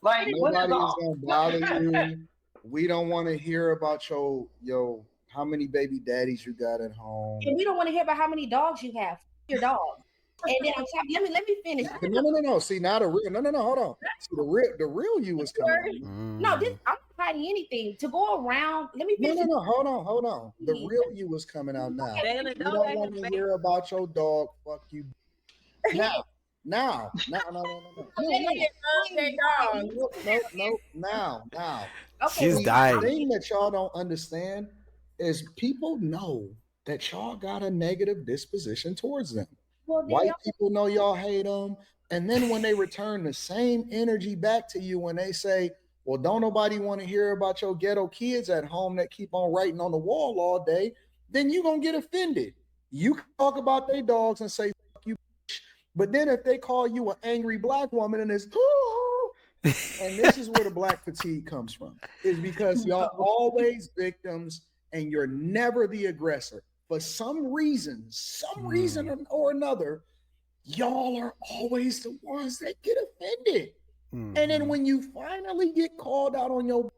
Like, what is Nobody is all? gonna bother you. We don't want to hear about your how many baby daddies you got at home. And we don't want to hear about how many dogs you have. Your dogs. And then on top, let me finish. No. See, now the real no. Hold on. See, the real you is coming out. No, this I'm not hiding anything. To go around, let me finish. No. Hold on. The real you is coming out now. Jalen, We don't don't let want him to make hear about your dog. Fuck you. Now. No. Now. Okay, She's well, See, the dying. thing that y'all don't understand is people know that y'all got a negative disposition towards them. well then White people know y'all hate them. And then when they return the same energy back to you when they say, well, don't nobody want to hear about your ghetto kids at home that keep on writing on the wall all day, then you're going to get offended. You can talk about their dogs and say, fuck you. But then if they call you an angry black woman and it's, and this is where the black fatigue comes from, is because y'all always victims and you're never the aggressor. For some reason or another, y'all are always the ones that get offended. And then when you finally get called out on your,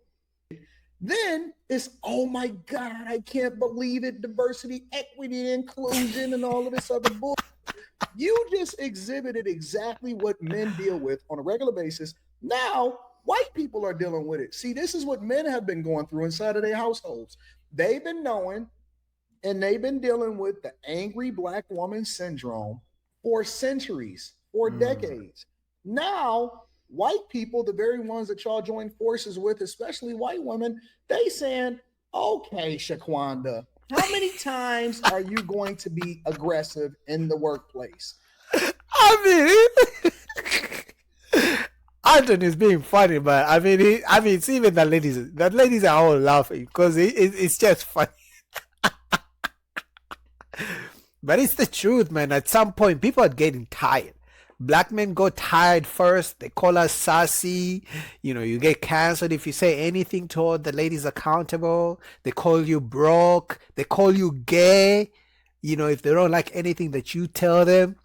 then it's, oh my God, I can't believe it. Diversity, equity, inclusion, and all of this other bull. You just exhibited exactly what men deal with on a regular basis. Now, white people are dealing with it. See, this is what men have been going through inside of their households. They've been knowing and they've been dealing with the angry black woman syndrome for centuries, for decades. Now, white people, the very ones that y'all join forces with, especially white women, they saying, okay, Shaquanda, how many times are you going to be aggressive in the workplace? I mean, Anton is being funny, but I mean, it's even the ladies. The ladies are all laughing because it's just funny. But it's the truth, man. At some point, people are getting tired. Black men go tired first. They call us sassy. You get canceled if you say anything to hold the ladies accountable. They call you broke. They call you gay. If they don't like anything that you tell them.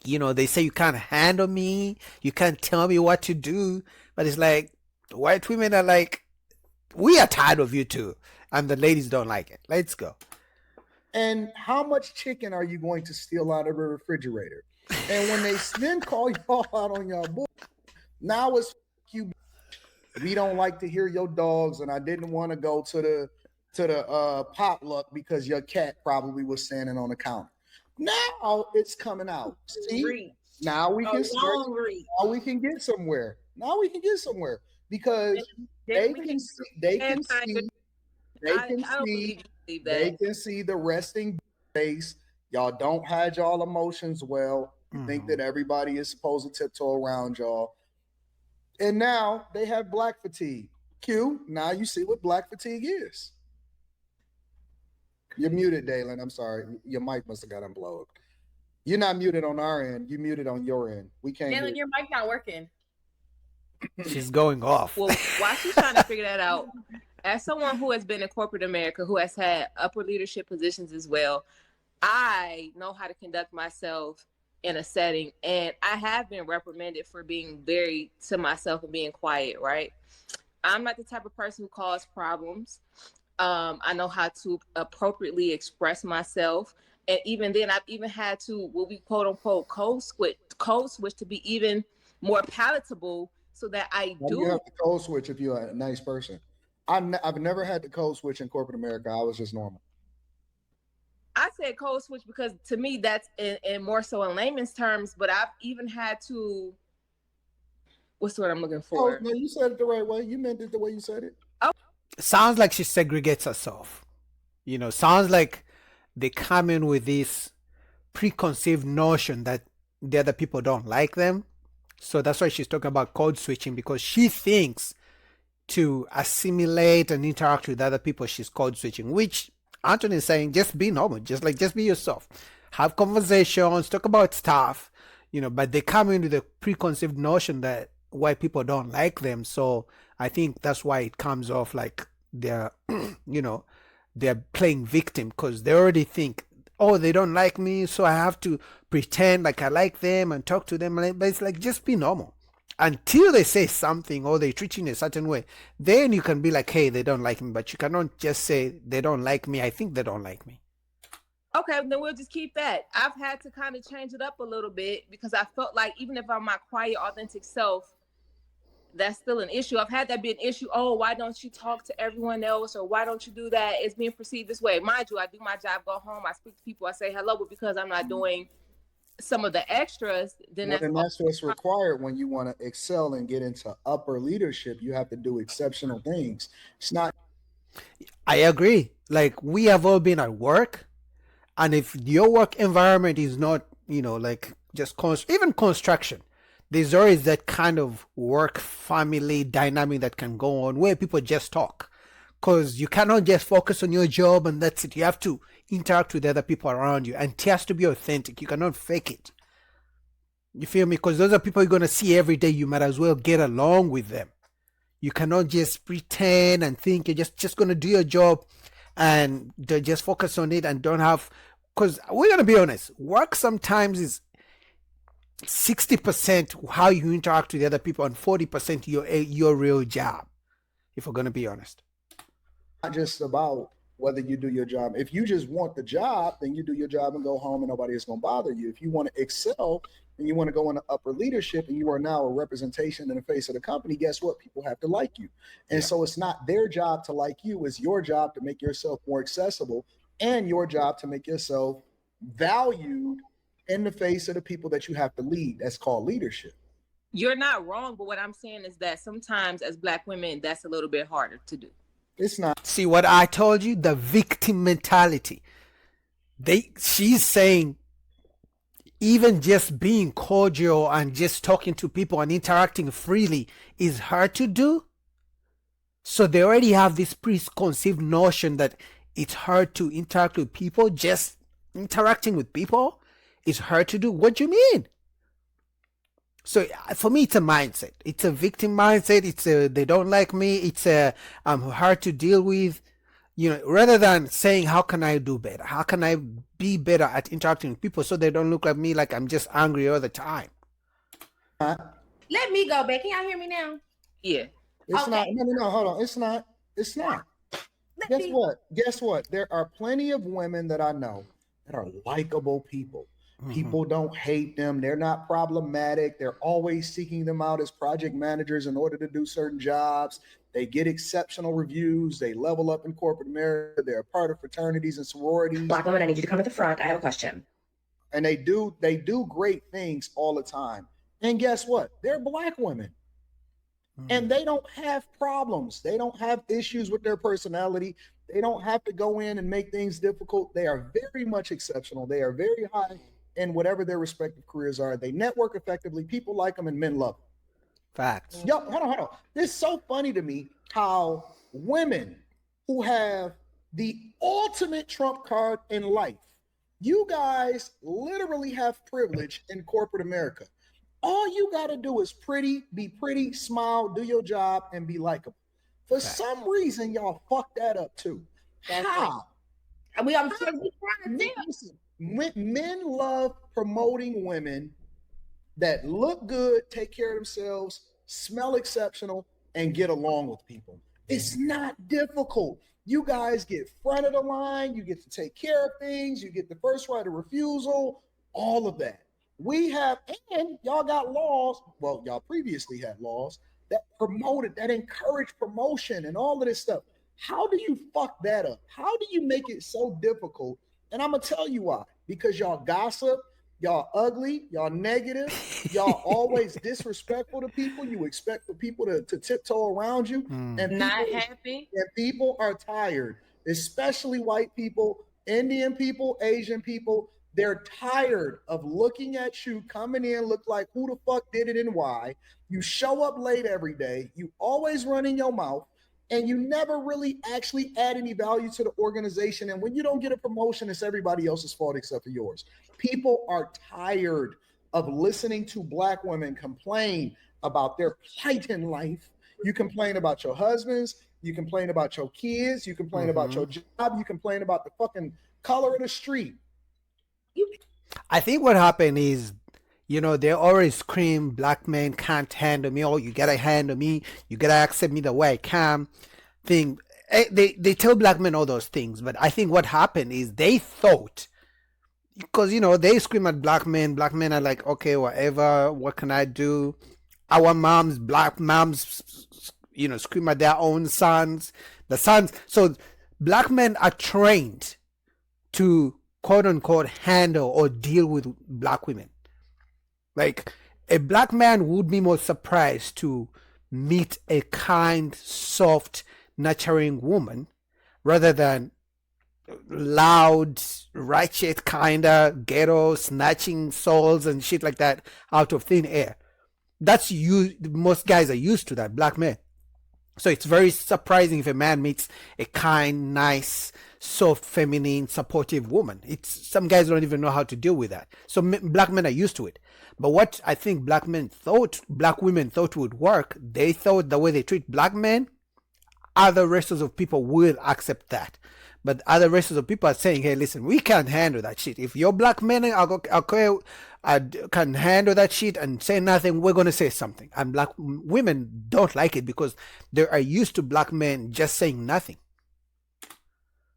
They say you can't handle me. You can't tell me what to do. But it's like, white women are like, we are tired of you too. And the ladies don't like it. Let's go. And how much chicken are you going to steal out of a refrigerator? And when they then call y'all out on y'all boy, now it's you. We don't like to hear your dogs, and I didn't want to go to the potluck because your cat probably was standing on the counter. Now it's coming out. See, now we can start. Now we can get somewhere. Because they can see the resting face. Y'all don't hide y'all emotions well. You think that everybody is supposed to tiptoe around y'all. And now they have black fatigue. Q, now you see what black fatigue is. You're muted, Dalen. I'm sorry. Your mic must have got unblowed. You're not muted on our end. You muted on your end. We can't hear. Jalen, your mic not working. She's going off. Well, while she's trying to figure that out, as someone who has been in corporate America, who has had upper leadership positions as well, I know how to conduct myself in a setting, and I have been reprimanded for being very to myself and being quiet, right? I'm not the type of person who causes problems. I know how to appropriately express myself. And even then, I've even had to, what we quote unquote, code switch to be even more palatable so that You have to code switch if you're a nice person. I've never had to code switch in corporate America. I was just normal. I said code switch because to me that's in more so in layman's terms, but I've even had to, what's the word I'm looking for? Oh, no, you said it the right way. You meant it the way you said it. Oh. Sounds like she segregates herself. Sounds like they come in with this preconceived notion that the other people don't like them. So that's why she's talking about code switching, because she thinks to assimilate and interact with other people, she's code switching, which Anton is saying, just be normal, just be yourself, have conversations, talk about stuff, but they come in with a preconceived notion that white people don't like them. So I think that's why it comes off like they're, they're playing victim, because they already think, oh, they don't like me, so I have to pretend like I like them and talk to them. But it's like, just be normal. until they say something or they treat you in a certain way, then you can be like, hey, they don't like me. But you cannot just say they don't like me. I think they don't like me. Okay, then we'll just keep that. I've had to kind of change it up a little bit because I felt like even if I'm my quiet, authentic self, that's still an issue. I've had that be an issue. Oh, why don't you talk to everyone else? Or why don't you do that? It's being perceived this way. Mind you, I do my job, go home, I speak to people, I say hello, but because I'm not doing some of the extras, then Well, then that's what's required when you want to excel and get into upper leadership. You have to do exceptional things. It's not. I agree. Like we have all been at work, and if your work environment is not, like just even construction, there's always that kind of work family dynamic that can go on where people just talk, because you cannot just focus on your job and that's it. You have to interact with other people around you, and it has to be authentic. You cannot fake it. You feel me? Because those are people you're going to see every day. You might as well get along with them. You cannot just pretend and think you're just going to do your job and just focus on it and don't have, because we're going to be honest, work sometimes is 60% how you interact with other people and 40% your real job, if we're going to be honest. Not just about whether you do your job. If you just want the job, then you do your job and go home and nobody is going to bother you. If you want to excel and you want to go into upper leadership and you are now a representation in the face of the company, guess what? People have to like you. And so it's not their job to like you. It's your job to make yourself more accessible and your job to make yourself valued in the face of the people that you have to lead. That's called leadership. You're not wrong, but what I'm saying is that sometimes as Black women, that's a little bit harder to do. It's not. See what I told you? The victim mentality. She's saying even just being cordial and just talking to people and interacting freely is hard to do. So they already have this preconceived notion that it's hard to interact with people. Just interacting with people is hard to do. What do you mean? So for me, it's a mindset. It's a victim mindset. It's a they don't like me. It's a I'm hard to deal with. Rather than saying how can I do better? How can I be better at interacting with people so they don't look at me like I'm just angry all the time? Let me go back. Can y'all hear me now? Yeah. It's Okay. not. No, hold on. It's not. Guess what? There are plenty of women that I know that are likable people. People don't hate them. They're not problematic. They're always seeking them out as project managers in order to do certain jobs. They get exceptional reviews. They level up in corporate America. They're a part of fraternities and sororities. Black woman, I need you to come to the front. I have a question. And they do great things all the time. And guess what? They're Black women. And they don't have problems. They don't have issues with their personality. They don't have to go in and make things difficult. They are very much exceptional. They are very high in whatever their respective careers are. They network effectively. People like them and men love them. Facts. Yo, hold on. This is so funny to me how women who have the ultimate trump card in life, you guys literally have privilege in corporate America. All you got to do is be pretty, smile, do your job, and be likable. For some reason, y'all fuck that up too. That's How? I'm trying to tell. Listen, men love promoting women that look good, take care of themselves, smell exceptional, and get along with people. It's not difficult. You guys get front of the line. You get to take care of things. You get the first right of refusal, all of that. We have, and y'all got laws. Well, y'all previously had laws that encourage promotion and all of this stuff. How do you fuck that up? How do you make it so difficult? And I'm going to tell you why. Because y'all gossip, y'all ugly, y'all negative, y'all always disrespectful to people. You expect for people to tiptoe around you. And Not happy. And people are tired, especially white people, Indian people, Asian people. They're tired of looking at you coming in, look like who the fuck did it and why. You show up late every day. You always run in your mouth. And you never really actually add any value to the organization. And when you don't get a promotion, it's everybody else's fault except for yours. People are tired of listening to Black women complain about their plight in life. You complain about your husbands. You complain about your kids. You complain about your job. You complain about the fucking color of the street. I think what happened is You know, they always scream, black men can't handle me, or you gotta handle me, you gotta accept me the way I can. Thing. They tell black men all those things, but I think what happened is they thought, because you know they scream at black men are like, okay, whatever, what can I do? Our moms, black moms, you know, scream at their own sons, the sons. So black men are trained to quote unquote handle or deal with black women. Like a black man would be more surprised to meet a kind, soft, nurturing woman rather than loud, ratchet kinda ghetto snatching souls and shit like that out of thin air. That's you. Most guys are used to that, black men. So it's very surprising if a man meets a kind, nice, soft, feminine, supportive woman. It's some guys don't even know how to deal with that. So black men are used to it. But what I think black women thought would work, they thought the way they treat black men, other races of people will accept that. But other races of people are saying, hey, listen, we can't handle that shit. If your black men can handle that shit and say nothing, we're going to say something. And black women don't like it because they are used to black men just saying nothing.